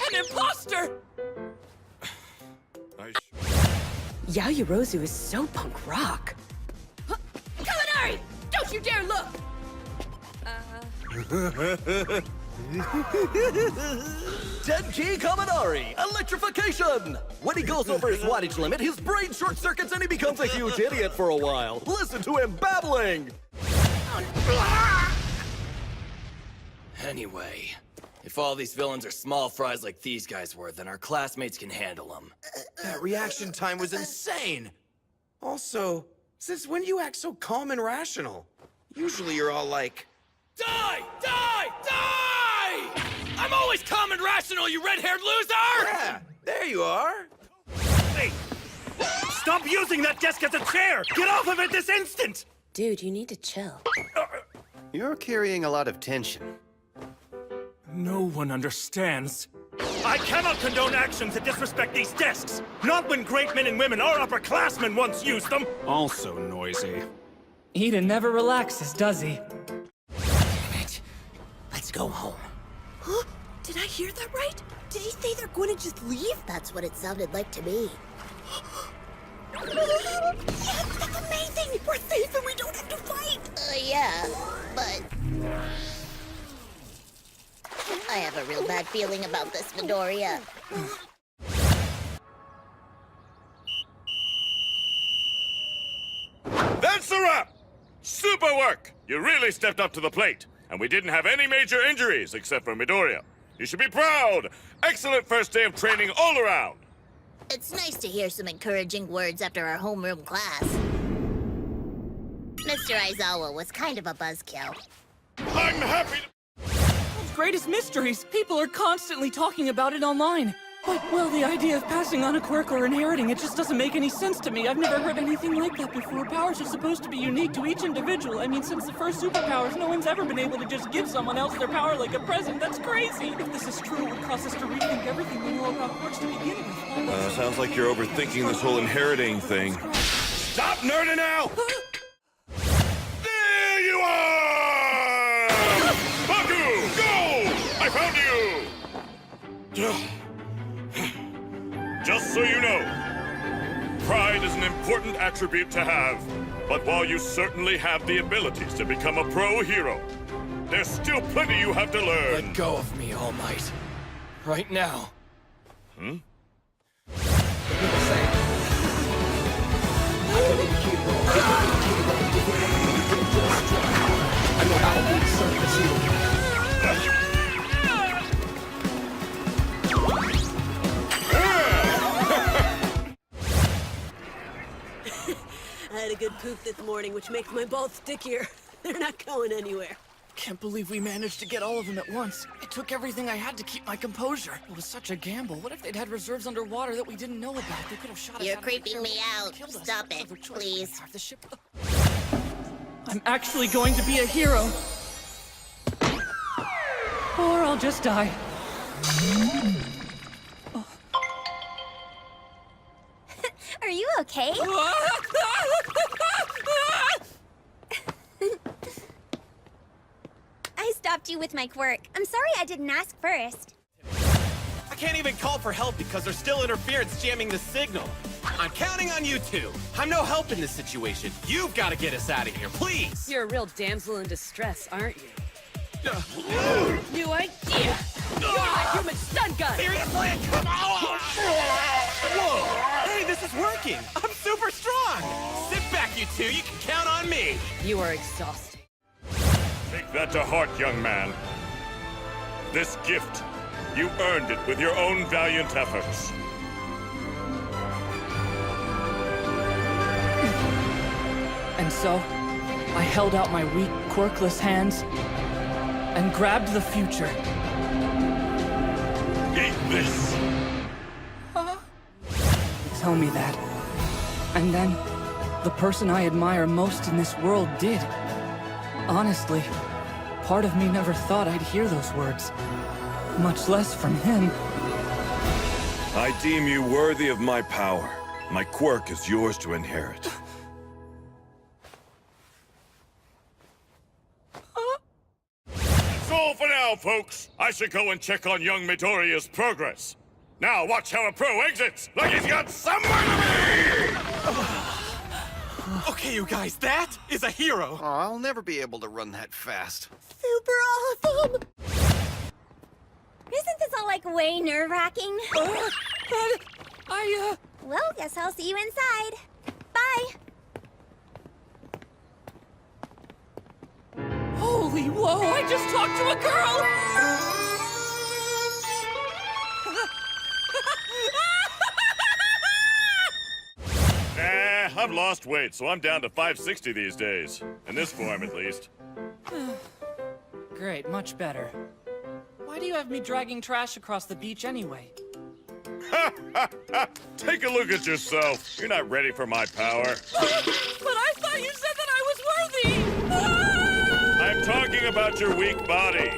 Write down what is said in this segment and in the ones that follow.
An imposter! Yaoyorozu is so punk rock. Kaminari! Don't you dare look! Denki Kaminari, electrification! When he goes over his wattage limit, his brain short circuits and he becomes a huge idiot for a while. Listen to him babbling! Anyway, if all these villains are small fries like these guys were, then our classmates can handle them. That reaction time was insane! Also, since when do you act so calm and rational? Usually you're all like... Die! Die! Die! I'm always calm and rational, you red-haired loser! Yeah, there you are! Hey! Stop using that desk as a chair! Get off of it this instant! Dude, you need to chill. You're carrying a lot of tension. No one understands. I cannot condone actions that disrespect these desks! Not when great men and women, our upperclassmen, once used them! Also noisy. Eden never relaxes, does he? Damn it. Let's go home. Huh? Did I hear that right? Did he say they're going to just leave? That's what it sounded like to me. Yes, that's amazing! We're safe and we don't have to fight! Yeah, but... I have a real bad feeling about this, Midoriya. That's a wrap! Super work! You really stepped up to the plate, and we didn't have any major injuries except for Midoriya. You should be proud! Excellent first day of training all around! It's nice to hear some encouraging words after our homeroom class. Mr. Aizawa was kind of a buzzkill. I'm happy to... World's greatest mysteries. People are constantly talking about it online. But, well, the idea of passing on a quirk or inheriting it just doesn't make any sense to me. I've never heard anything like that before. Powers are supposed to be unique to each individual. I mean, since the first superpowers, no one's ever been able to just give someone else their power like a present. That's crazy. If this is true, it would cause us to rethink everything we know about quirks to begin with. Sounds like you're overthinking this whole inheriting thing. Stop nerding out! There you are! Baku, go! I found you! Just so you know, pride is an important attribute to have. But while you certainly have the abilities to become a pro hero, there's still plenty you have to learn. Let go of me, All Might. Right now. Hmm? I had a good poop this morning, which makes my balls stickier. They're not going anywhere. Can't believe we managed to get all of them at once. It took everything I had to keep my composure. It was such a gamble. What if they'd had reserves underwater that we didn't know about? They could have shot us You're out of the creeping me carrier and out. killed us. Stop it, Other choice. please. The ship... I'm actually going to be a hero. Or I'll just die. Are you okay? I stopped you with my quirk. I'm sorry I didn't ask first. I can't even call for help because there's still interference jamming the signal. I'm counting on you two. I'm no help in this situation. You've got to get us out of here, please. You're a real damsel in distress, aren't you? New idea! You're my human stun gun! Seriously? Come on! Whoa! Hey, this is working! I'm super strong! Sit back, you two. You can count on me. You are exhausting. Take that to heart, young man. This gift, you earned it with your own valiant efforts. And so, I held out my weak, quirkless hands and grabbed the future. Eat this! Tell me that. And then, the person I admire most in this world did. Honestly, part of me never thought I'd hear those words. Much less from him. I deem you worthy of my power. My quirk is yours to inherit. That's all for now, Now, folks, I should go and check on young Midoriya's progress. Now, watch how a pro exits, like he's got somewhere to be! Okay, you guys, that is a hero. Oh, I'll never be able to run that fast. Super awesome! Isn't this all like way nerve-wracking? Well, guess I'll see you inside. Bye. Holy whoa, I just talked to a girl! I've lost weight, so I'm down to 560 these days. In this form, at least. Great, much better. Why do you have me dragging trash across the beach anyway? Take a look at yourself. You're not ready for my power. But I thought you said that I was worthy! I'm talking about your weak body.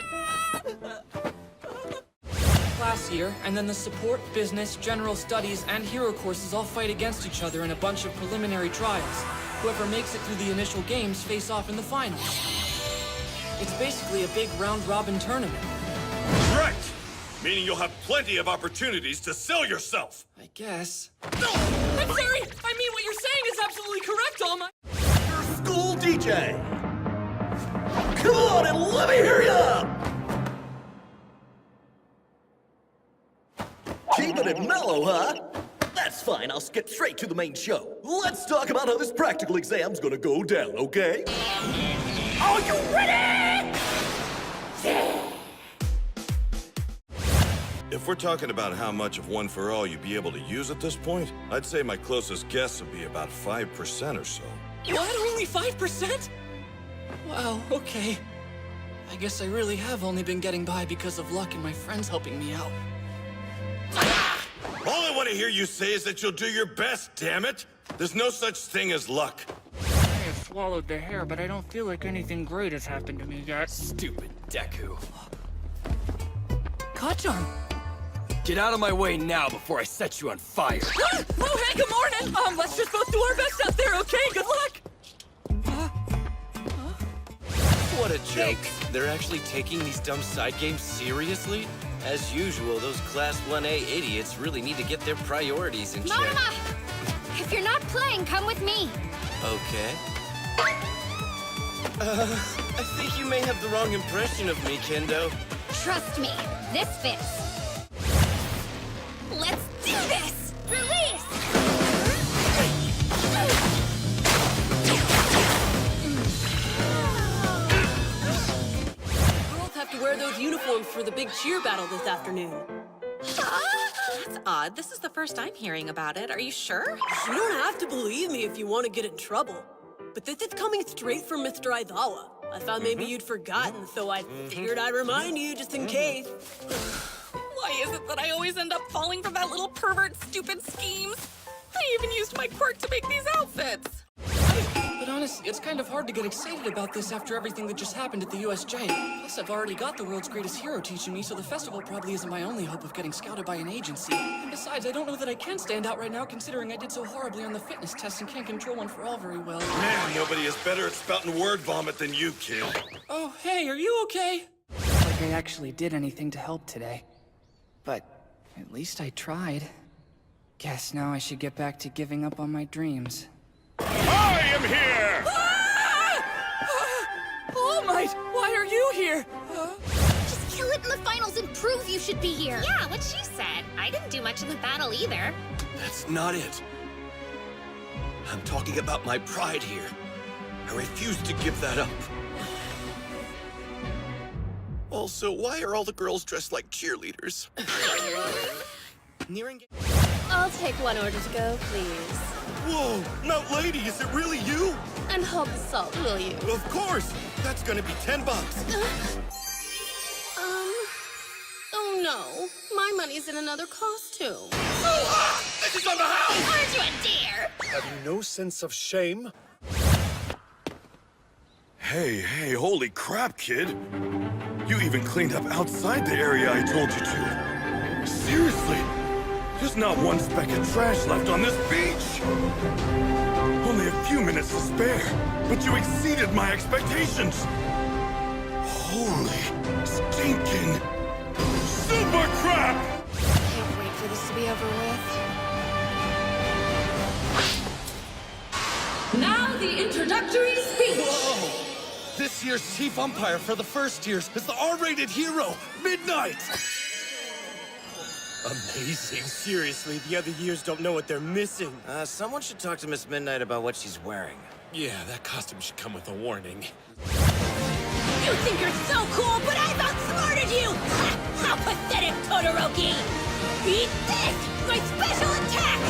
Class year, and then the support, business, general studies, and hero courses all fight against each other in a bunch of preliminary trials. Whoever makes it through the initial games face off in the finals. It's basically a big round-robin tournament. Correct! Meaning you'll have plenty of opportunities to sell yourself. I guess. No! I'm sorry! I mean, what you're saying is absolutely correct, All Might! Your school DJ! Come on and let me hear ya! Keeping it mellow, huh? That's fine, I'll skip straight to the main show. Let's talk about how this practical exam's gonna go down, okay? Are you ready? If we're talking about how much of One for All you'd be able to use at this point, I'd say my closest guess would be about 5% or so. What? Only 5%? Wow, okay. I guess I really have only been getting by because of luck and my friends helping me out. All I want to hear you say is that you'll do your best, damn it! There's no such thing as luck. I have swallowed the hair, but I don't feel like anything great has happened to me yet. Stupid Deku. Kachan! Get out of my way now before I set you on fire. Oh, hey, good morning! Let's just both do our best out there, okay? Good luck! What a joke. They're actually taking these dumb side games seriously? As usual, those Class 1A idiots really need to get their priorities in check. Mama! If you're not playing, come with me. Okay. I think you may have the wrong impression of me, Kendo. Trust me, this fits. Let's do this! Release! Girls have to wear those uniforms for the big cheer battle this afternoon. That's odd. This is the first I'm hearing about it. Are you sure? You don't have to believe me if you want to get in trouble. But this is coming straight from Mr. Aizawa. I thought maybe you'd forgotten, so I figured I'd remind you just in case. Why is it that I always end up falling for that little pervert's stupid schemes? I even used my quirk to make these outfits. But honestly, it's kind of hard to get excited about this after everything that just happened at the USJ. Plus, I've already got the world's greatest hero teaching me, so the festival probably isn't my only hope of getting scouted by an agency. And besides, I don't know that I can stand out right now, considering I did so horribly on the fitness test and can't control One for All very well. Man, nobody is better at spouting word vomit than you, kid. Oh, hey, are you okay? Like I actually did anything to help today. But at least I tried. Guess now I should get back to giving up on my dreams. I am here! All Might, why are you here? Just kill it in the finals and prove you should be here. Yeah, what she said. I didn't do much in the battle either. That's not it. I'm talking about my pride here. I refuse to give that up. Also, why are all the girls dressed like cheerleaders? Nearing. I'll take one order to go, please. Whoa! Mount Lady, is it really you? And hold the salt, will you? Of course! That's gonna be $10. Oh no. My money's in another costume. This is on the house! Aren't you a dare? Have you no sense of shame? Hey, holy crap, kid! You even cleaned up outside the area I told you to. Seriously? There's not one speck of trash left on this beach! Only a few minutes to spare, but you exceeded my expectations! Holy stinking super crap! Can't wait for this to be over with. Now the introductory speech. Whoa! This year's chief umpire for the first tiers is the R-rated hero, Midnight! Amazing. Seriously, the other years don't know what they're missing. Someone should talk to Miss Midnight about what she's wearing. Yeah, that costume should come with a warning. You think you're so cool, but I've outsmarted you! Ha! How pathetic, Todoroki! Beat this! My special attack!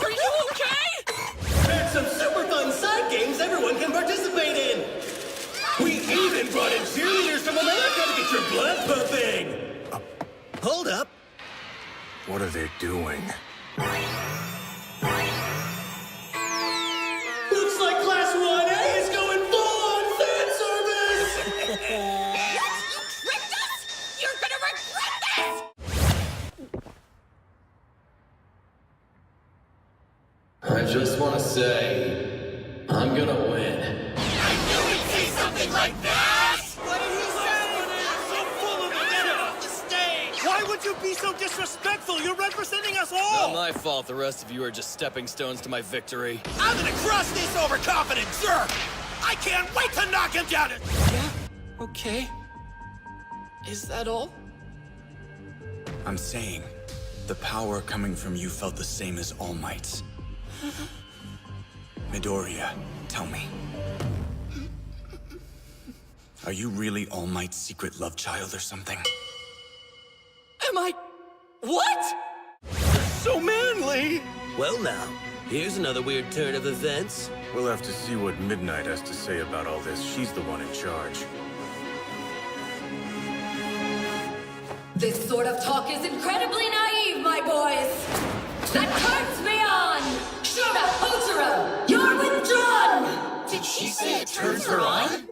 Are you okay? There's some super fun side games everyone can participate in! We even brought in cheerleaders from America to get your blood pumping! Hold up. What are they doing? Looks like Class 1A is going full-on fan service! You tricked us? You're gonna regret this! I just want to say, I'm gonna win. I knew we'd see something like that! What did he say? So full of get off the stage! Why would you be so disrespectful? You're representing us all! Not my fault. The rest of you are just stepping stones to my victory. I'm gonna crush this overconfident jerk! I can't wait to knock him down! Yeah? Okay. Is that all? I'm saying, the power coming from you felt the same as All Might's. Midoriya, tell me. Are you really All Might's secret love child or something? Am I... What? So manly! Well now, here's another weird turn of events. We'll have to see what Midnight has to say about all this. She's the one in charge. This sort of talk is incredibly naive, my boys. That turns me on. Shura Hotaro, you're withdrawn. Did she say it turns her on?